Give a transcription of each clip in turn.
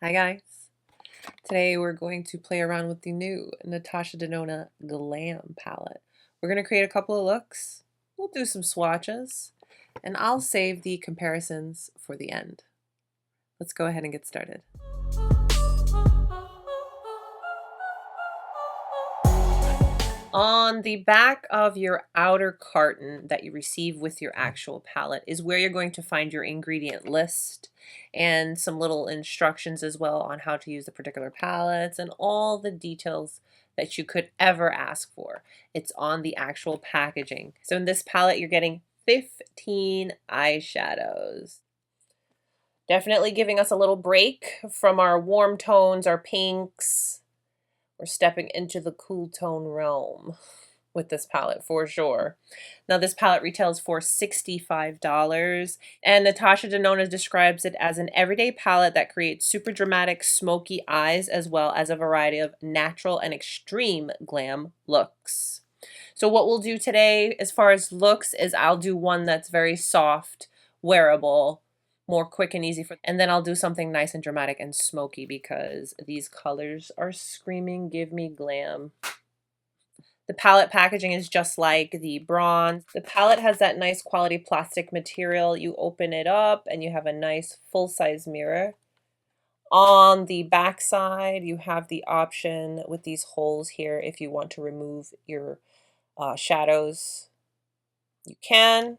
Hi guys. Today we're going to play around with the new Natasha Denona Glam palette. We're going to create a couple of looks, we'll do some swatches, and I'll save the comparisons for the end. Let's go ahead and get started. On the back of your outer carton that you receive with your actual palette is where you're going to find your ingredient list and some little instructions as well on how to use the particular palettes and all the details that you could ever ask for. It's on the actual packaging. So in this palette, you're getting 15 eyeshadows. Definitely giving us a little break from our warm tones, our pinks. We're stepping into the cool tone realm with this palette for sure. Now this palette retails for $65, and Natasha Denona describes it as an everyday palette that creates super dramatic smoky eyes as well as a variety of natural and extreme glam looks. So what we'll do today as far as looks is I'll do one that's very soft, wearable, more quick and easy and then I'll do something nice and dramatic and smoky because these colors are screaming give me glam. The palette packaging is just like the bronze. The palette has that nice quality plastic material. You open it up and you have a nice full-size mirror. On the back side you have the option with these holes here if you want to remove your shadows. You can.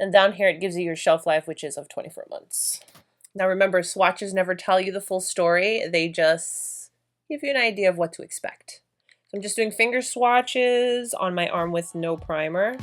And down here it gives you your shelf life, which is of 24 months. Now remember, swatches never tell you the full story. They just give you an idea of what to expect. So I'm just doing finger swatches on my arm with no primer.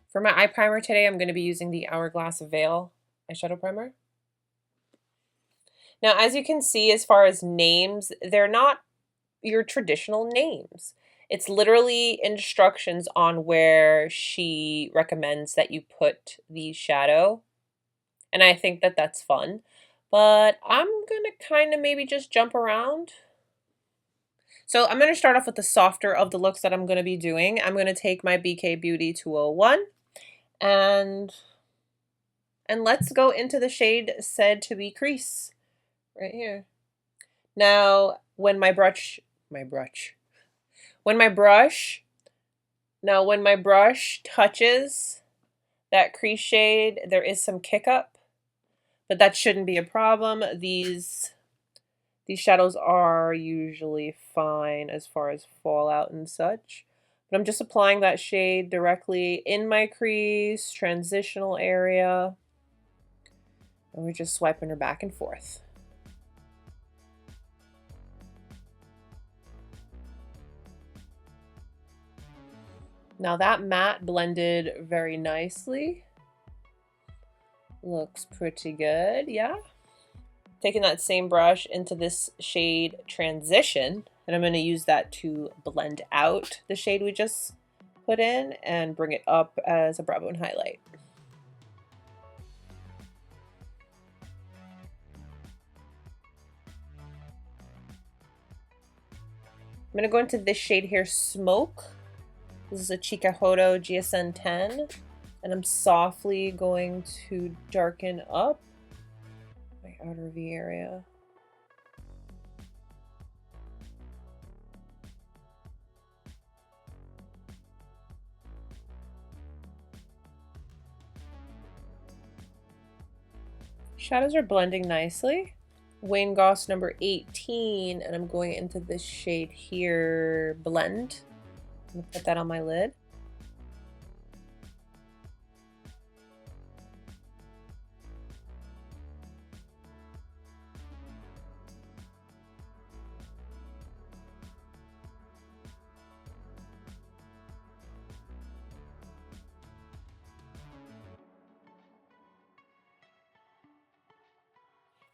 For my eye primer today, I'm going to be using the Hourglass Veil eyeshadow primer. Now, as you can see, as far as names, they're not your traditional names. It's literally instructions on where she recommends that you put the shadow. And I think that that's fun. But I'm going to kind of maybe just jump around. So I'm going to start off with the softer of the looks that I'm going to be doing. I'm going to take my BK Beauty 201 and let's go into the shade said to be crease right here. Now when my brush touches that crease shade, there is some kick up, but that shouldn't be a problem. These shadows are usually fine as far as fallout and such. But I'm just applying that shade directly in my crease, transitional area. And we're just swiping her back and forth. Now that matte blended very nicely. Looks pretty good, yeah. Taking that same brush into this shade Transition, and I'm going to use that to blend out the shade we just put in and bring it up as a brow bone highlight. I'm going to go into this shade here, Smoke. This is a Chikahodo GSN 10, and I'm softly going to darken up my outer V area. Shadows are blending nicely. Wayne Goss number 18, and I'm going into this shade here, Blend. I'm gonna put that on my lid.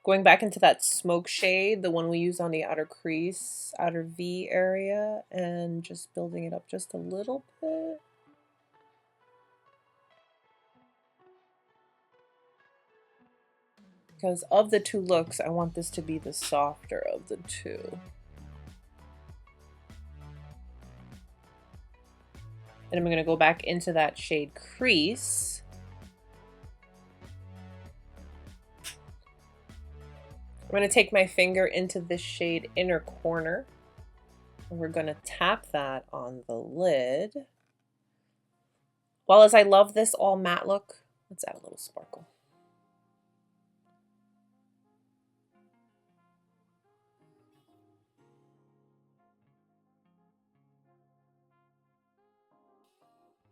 Going back into that smoke shade, the one we used on the outer crease, outer V area, and just building it up just a little bit. Because of the two looks, I want this to be the softer of the two. And I'm going to go back into that shade Crease. I'm going to take my finger into this shade Inner Corner. And we're going to tap that on the lid. While as I love this all matte look, let's add a little sparkle.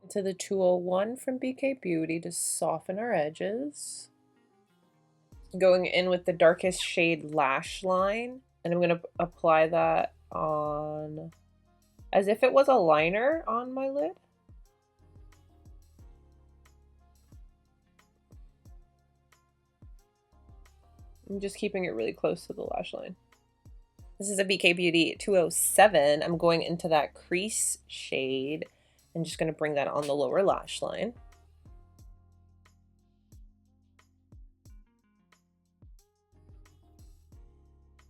To the 201 from BK Beauty to soften our edges. Going in with the darkest shade Lash Line, and I'm going to apply that on as if it was a liner on my lid. I'm just keeping it really close to the lash line. This is a BK Beauty 207. I'm going into that crease shade and just going to bring that on the lower lash line.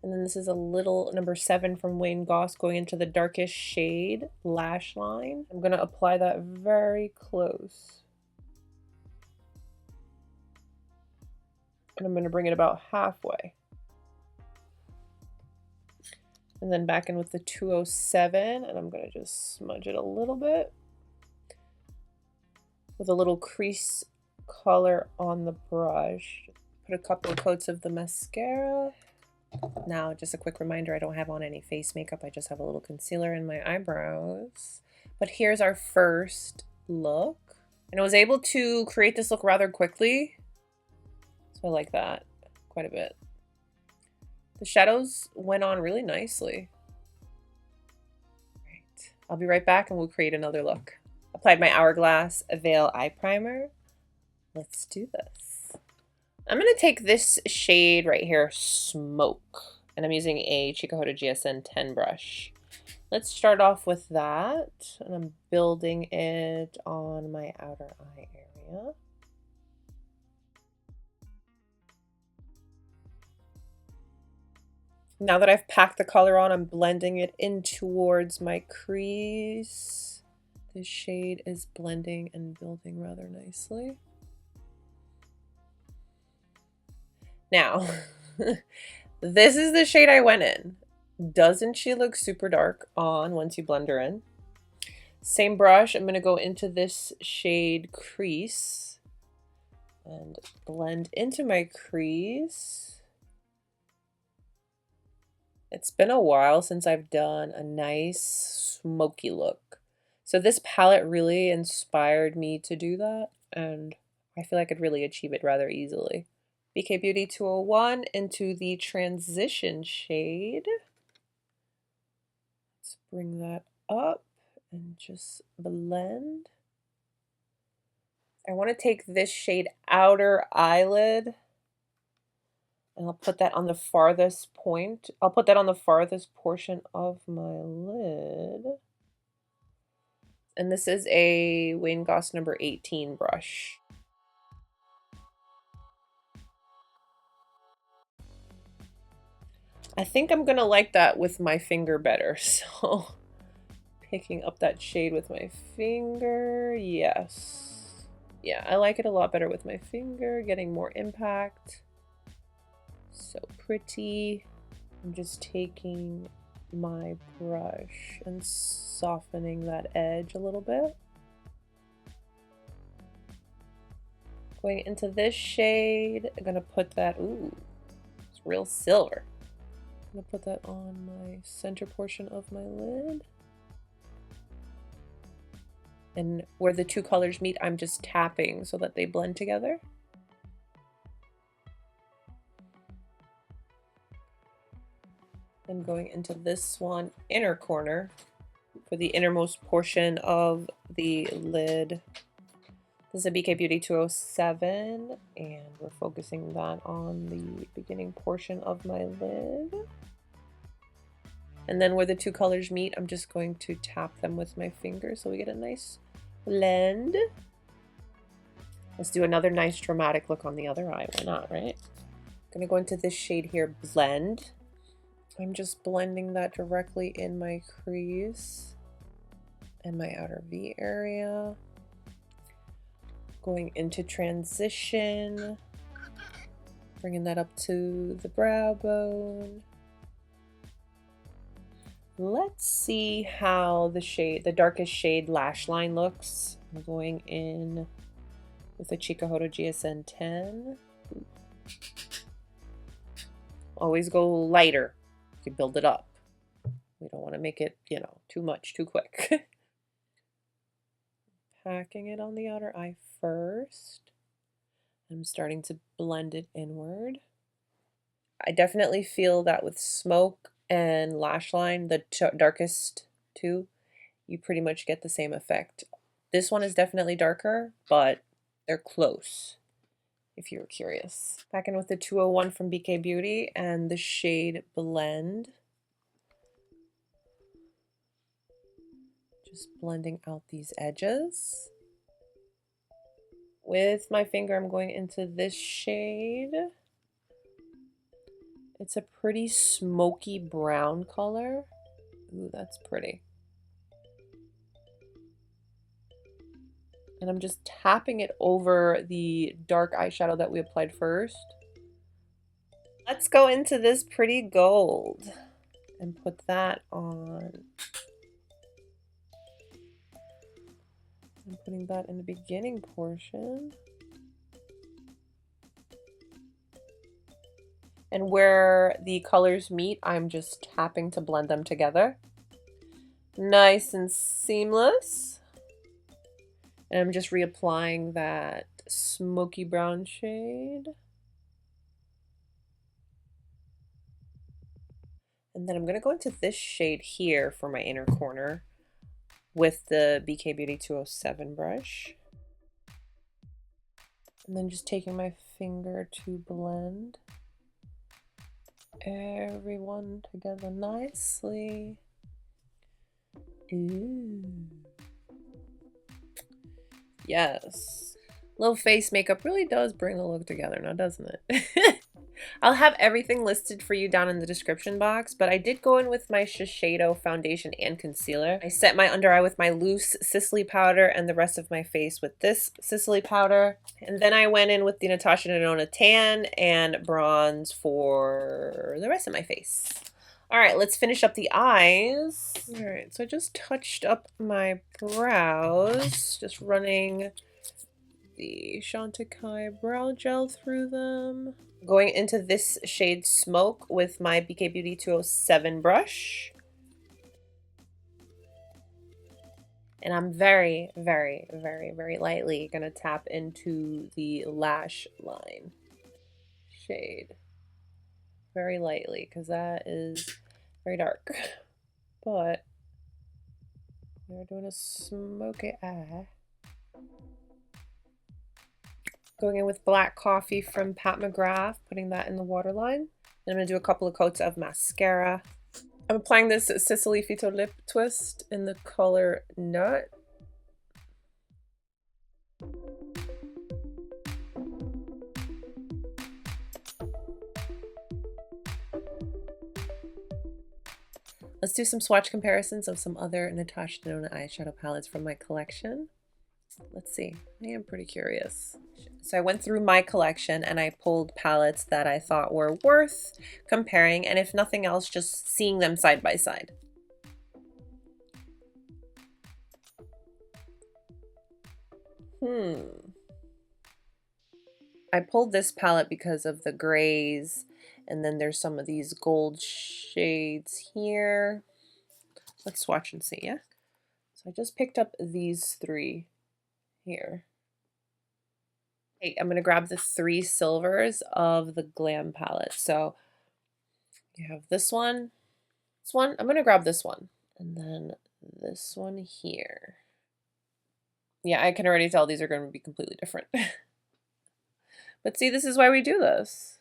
And then this is a little number 7 from Wayne Goss going into the darkest shade lash line. I'm going to apply that very close. And I'm going to bring it about halfway. And then back in with the 207, and I'm going to just smudge it a little bit with a little crease color on the brush. Put a couple of coats of the mascara. Now, just a quick reminder, I don't have on any face makeup. I just have a little concealer in my eyebrows. But here's our first look. And I was able to create this look rather quickly. So I like that quite a bit. The shadows went on really nicely. Right. I'll be right back and we'll create another look. Applied my Hourglass Veil Eye Primer. Let's do this. I'm going to take this shade right here, Smoke. And I'm using a Chica Huda GSN 10 brush. Let's start off with that. And I'm building it on my outer eye area. Now that I've packed the color on, I'm blending it in towards my crease. This shade is blending and building rather nicely. Now, this is the shade I went in. Doesn't she look super dark on once you blend her in? Same brush, I'm going to go into this shade Crease and blend into my crease. It's been a while since I've done a nice smoky look. So this palette really inspired me to do that, and I feel I could really achieve it rather easily. BK Beauty 201 into the transition shade. Let's bring that up and just blend. I want to take this shade Outer Eyelid, and I'll put that on the farthest point. I'll put that on the farthest portion of my lid. And this is a Wayne Goss number 18 brush. I think I'm gonna like that with my finger better, so picking up that shade with my finger, yes. Yeah, I like it a lot better with my finger, getting more impact. So pretty. I'm just taking my brush and softening that edge a little bit. Going into this shade, I'm gonna put that, ooh, it's real silver. I'm gonna put that on my center portion of my lid. And where the two colors meet, I'm just tapping so that they blend together. And going into this one, inner corner, for the innermost portion of the lid. This is a BK Beauty 207, and we're focusing that on the beginning portion of my lid. And then where the two colors meet, I'm just going to tap them with my finger so we get a nice blend. Let's do another nice dramatic look on the other eye. Why not, right? I'm gonna go into this shade here, Blend. I'm just blending that directly in my crease and my outer V area. Going into Transition, bringing that up to the brow bone. Let's see how the darkest shade lash line looks. I'm going in with the Chikuhodo GSN 10. Always go lighter to build it up. We don't want to make it, you know, too much too quick. Packing it on the outer eye first. I'm starting to blend it inward. I definitely feel that with smoke and lash line, the darkest two, you pretty much get the same effect. This one is definitely darker, but they're close, if you're curious. Back in with the 201 from BK Beauty and the shade Blend. Just blending out these edges. With my finger, I'm going into this shade. It's a pretty smoky brown color. Ooh, that's pretty. And I'm just tapping it over the dark eyeshadow that we applied first. Let's go into this pretty gold and put that on. I'm putting that in the beginning portion. And where the colors meet, I'm just tapping to blend them together. Nice and seamless. And I'm just reapplying that smoky brown shade. And then I'm going to go into this shade here for my inner corner with the BK Beauty 207 brush. And then just taking my finger to blend everyone together nicely. Ooh. Yes. Little face makeup really does bring the look together now, doesn't it? I'll have everything listed for you down in the description box, but I did go in with my Shiseido foundation and concealer. I set my under eye with my loose Sisley powder and the rest of my face with this Sisley powder. And then I went in with the Natasha Denona tan and bronze for the rest of my face. All right, let's finish up the eyes. All right, so I just touched up my brows, just running the Chantecaille brow gel through them. Going into this shade Smoke with my BK Beauty 207 brush. And I'm very, very, very, very lightly going to tap into the lash line shade. Very lightly, because that is very dark. But we're doing a smoky eye. Going in with Black Coffee from Pat McGrath, putting that in the waterline. And I'm going to do a couple of coats of mascara. I'm applying this Sisley Phyto-Lip twist in the color Nut. Let's do some swatch comparisons of some other Natasha Denona eyeshadow palettes from my collection. Let's see. I am pretty curious. So I went through my collection and I pulled palettes that I thought were worth comparing, and if nothing else, just seeing them side by side. I pulled this palette because of the grays, and then there's some of these gold shades here. Let's swatch and see, yeah? So I just picked up these three here. Okay, I'm going to grab the 3 silvers of the Glam palette. So you have this one, I'm going to grab this one, and then this one here. Yeah, I can already tell these are going to be completely different. But see, this is why we do this.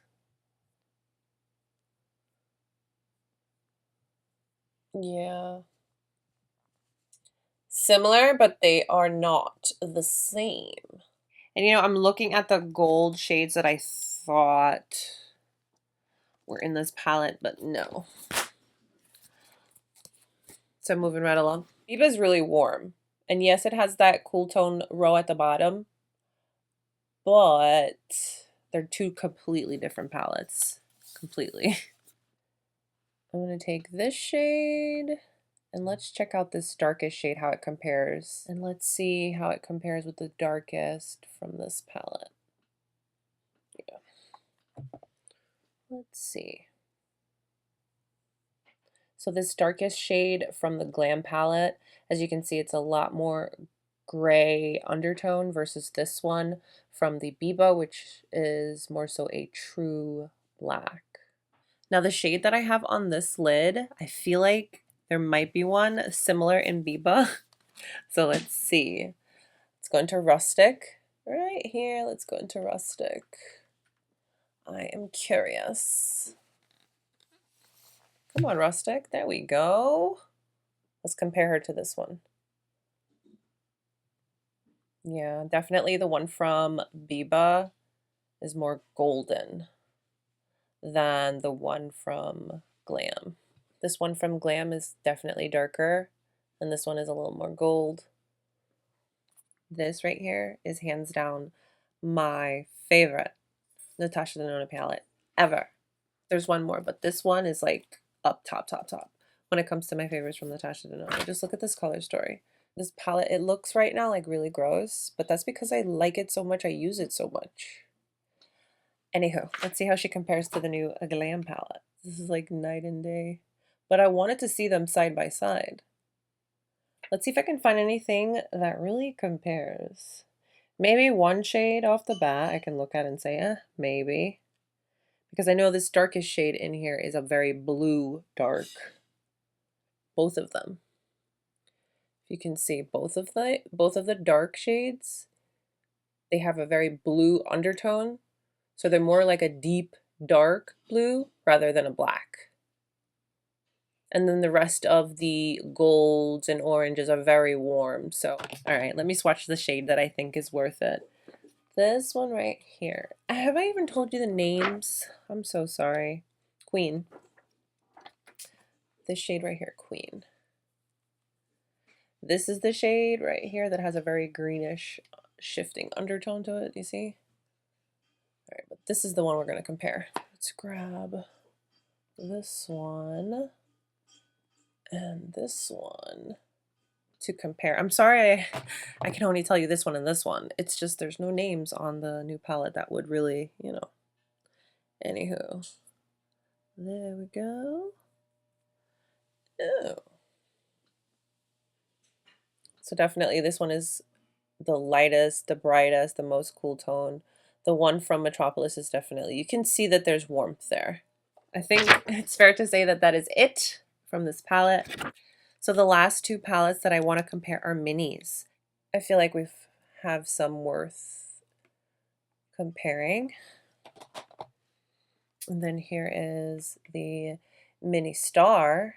Yeah. Similar, but they are not the same. And you know, I'm looking at the gold shades that I thought were in this palette, but no. So moving right along. Biba's really warm. And yes, it has that cool tone row at the bottom, but they're two completely different palettes. Completely. I'm going to take this shade and let's check out this darkest shade, how it compares. And let's see how it compares with the darkest from this palette. Yeah. Let's see. So this darkest shade from the Glam palette, as you can see, it's a lot more gray undertone versus this one from the Biba, which is more so a true black. Now the shade that I have on this lid, I feel like there might be one similar in Biba. So let's see. Let's go into Rustic. Right here, let's go into Rustic. I am curious. Come on, Rustic. There we go. Let's compare her to this one. Yeah, definitely the one from Biba is more golden than the one from Glam. This one from Glam is definitely darker, and this one is a little more gold. This right here is hands down my favorite Natasha Denona palette ever. There's one more, but this one is like up top, top, top when it comes to my favorites from Natasha Denona. Just look at this color story. This palette, it looks right now like really gross, but that's because I like it so much, I use it so much. Anywho, let's see how she compares to the new Glam palette. This is like night and day, but I wanted to see them side by side. Let's see if I can find anything that really compares. Maybe one shade off the bat I can look at and say, maybe. Because I know this darkest shade in here is a very blue dark. Both of them. If you can see both of the dark shades, they have a very blue undertone. So they're more like a deep dark blue rather than a black. And then the rest of the golds and oranges are very warm. So, all right, let me swatch the shade that I think is worth it. This one right here. Have I even told you the names? I'm so sorry. Queen. This shade right here, Queen. This is the shade right here that has a very greenish shifting undertone to it. You see? All right, but this is the one we're going to compare. Let's grab this one and this one to compare. I'm sorry, I can only tell you this one and this one. It's just there's no names on the new palette that would really, you know. Anywho, there we go. Oh. So definitely this one is the lightest, the brightest, the most cool tone. The one from Metropolis is definitely, you can see that there's warmth there. I think it's fair to say that that is it from this palette. So the last two palettes that I want to compare are minis. I feel like we have some worth comparing. And then here is the mini star,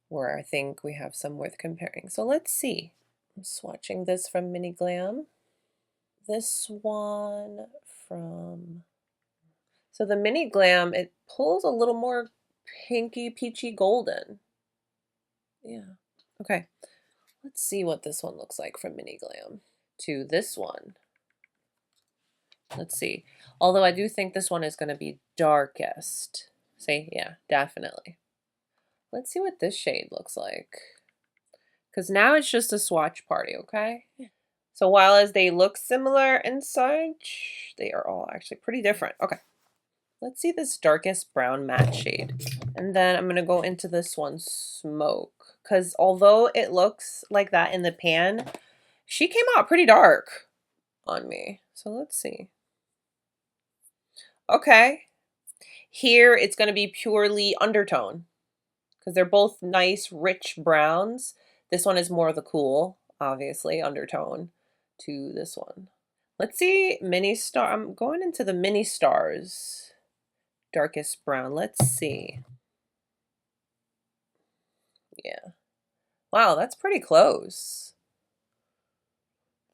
where I think we have some worth comparing. So let's see. I'm swatching this from Mini Glam. This one from... So the Mini Glam, it pulls a little more pinky, peachy golden. Yeah. Okay. Let's see what this one looks like from Mini Glam to this one. Let's see. Although I do think this one is going to be darkest. See? Yeah, definitely. Let's see what this shade looks like. Because now it's just a swatch party, okay? So while as they look similar and such, they are all actually pretty different. Okay. Let's see this darkest brown matte shade. And then I'm going to go into this one, Smoke. Because although it looks like that in the pan, she came out pretty dark on me. So let's see. Okay. Here it's going to be purely undertone. Because they're both nice, rich browns. This one is more of the cool. obviously, undertone to this one. Let's see, mini star. I'm going into the mini stars, darkest brown. Let's see. Yeah. Wow, that's pretty close.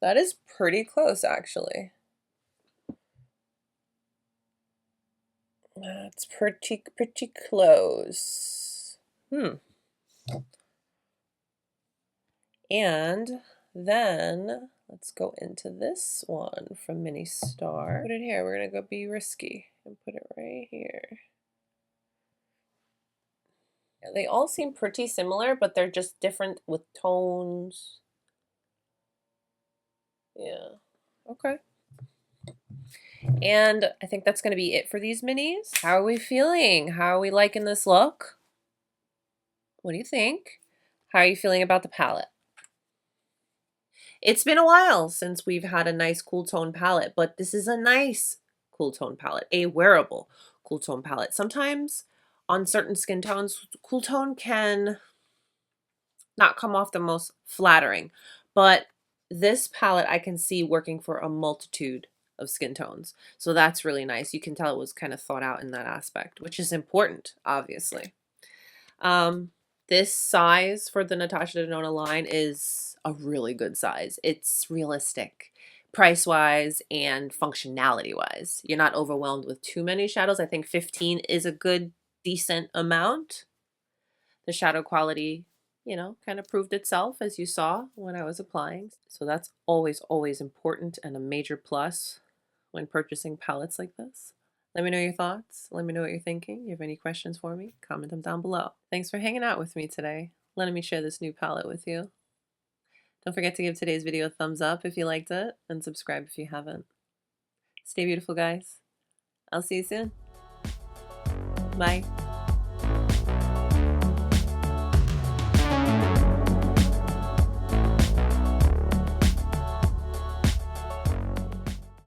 That is pretty close, actually. That's pretty close. And then let's go into this one from Mini Star. Put it here. We're gonna go be risky and put it right here. Yeah, they all seem pretty similar, but they're just different with tones. Yeah. Okay. And I think that's going to be it for these minis. How are we feeling? How are we liking this look? What do you think? How are you feeling about the palette? It's been a while since we've had a nice cool tone palette, but this is a nice cool tone palette, a wearable cool tone palette. Sometimes on certain skin tones, cool tone can not come off the most flattering, but this palette I can see working for a multitude of skin tones. So that's really nice. You can tell it was kind of thought out in that aspect, which is important, obviously. This size for the Natasha Denona line is a really good size. It's realistic price-wise and functionality-wise. You're not overwhelmed with too many shadows. I think 15 is a good, decent amount. The shadow quality, you know, kind of proved itself as you saw when I was applying. So that's always, always important and a major plus when purchasing palettes like this. Let me know your thoughts. Let me know what you're thinking. You have any questions for me? Comment them down below. Thanks for hanging out with me today, letting me share this new palette with you. Don't forget to give today's video a thumbs up if you liked it, and subscribe if you haven't. Stay beautiful, guys. I'll see you soon. Bye.